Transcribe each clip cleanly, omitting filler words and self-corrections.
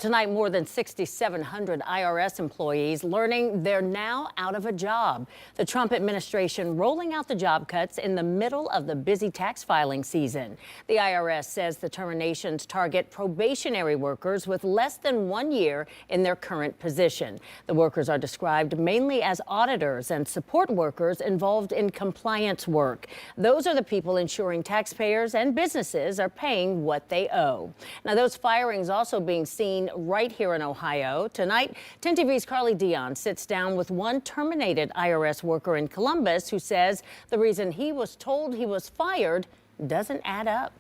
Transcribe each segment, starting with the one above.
Tonight, more than 6,700 IRS employees learning they're now out of a job. The Trump administration rolling out the job cuts in the middle of the busy tax filing season. The IRS says the terminations target probationary workers with less than 1 year in their current position. The workers are described mainly as auditors and support workers involved in compliance work. Those are the people ensuring taxpayers and businesses are paying what they owe. Now, those firings also being seen right here in Ohio. Tonight, 10 TV's Carly Dion sits down with one terminated IRS worker in Columbus who says the reason he was told he was fired doesn't add up.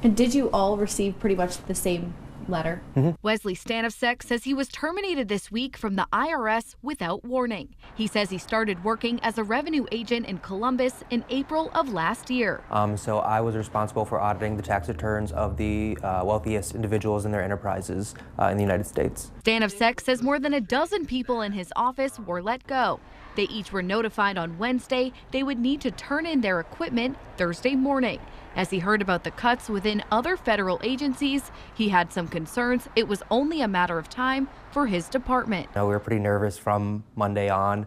And did you all receive pretty much the same letter? Wesley Stanovsek says he was terminated this week from the IRS without warning. He says he started working as a revenue agent in Columbus in April of last year. So I was responsible for auditing the tax returns of the wealthiest individuals and their enterprises in the United States. Stanovsek says more than a dozen people in his office were let go. They each were notified on Wednesday they would need to turn in their equipment Thursday morning. As he heard about the cuts within other federal agencies, he had some concerns it was only a matter of time for his department. We were pretty nervous from Monday on,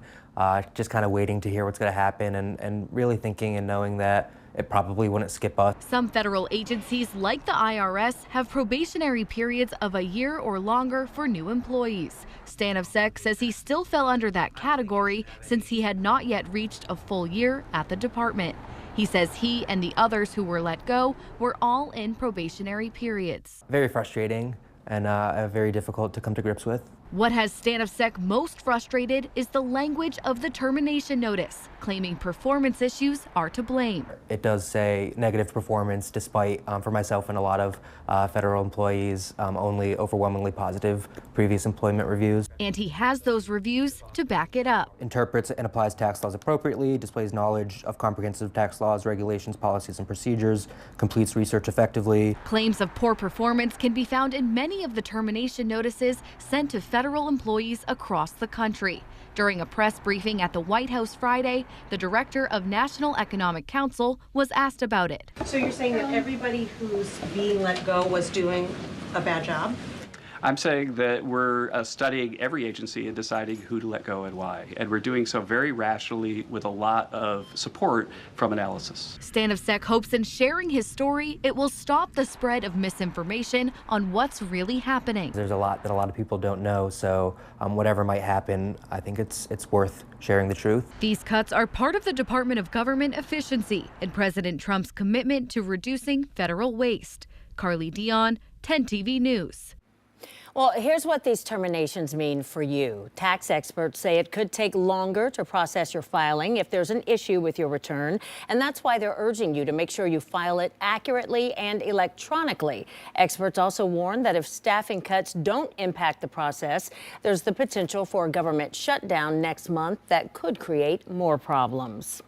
just kind of waiting to hear what's going to happen and really thinking and knowing that it probably wouldn't skip us. Some federal agencies, like the IRS, have probationary periods of a year or longer for new employees. Stanovsek says he still fell under that category since he had not yet reached a full year at the department. He says he and the others who were let go were all in probationary periods. Very frustrating and very difficult to come to grips with. What has Stanovsek most frustrated is the language of the termination notice, claiming performance issues are to blame. It does say negative performance, despite, for myself and a lot of federal employees, only overwhelmingly positive previous employment reviews. And he has those reviews to back it up. Interprets and applies tax laws appropriately, displays knowledge of comprehensive tax laws, regulations, policies, and procedures, completes research effectively. Claims of poor performance can be found in many of the termination notices sent to federal employees across the country. During a press briefing at the White House Friday, the director of National Economic Council was asked about it. So you're saying that everybody who's being let go was doing a bad job? I'm saying that we're studying every agency and deciding who to let go and why. And we're doing so very rationally with a lot of support from analysis. Stanovsek hopes in sharing his story, it will stop the spread of misinformation on what's really happening. There's a lot that a lot of people don't know, so whatever might happen, I think it's worth sharing the truth. These cuts are part of the Department of Government Efficiency and President Trump's commitment to reducing federal waste. Carly Dion, 10 TV News. Well, here's what these terminations mean for you. Tax experts say it could take longer to process your filing if there's an issue with your return, and that's why they're urging you to make sure you file it accurately and electronically. Experts also warn that if staffing cuts don't impact the process, there's the potential for a government shutdown next month that could create more problems.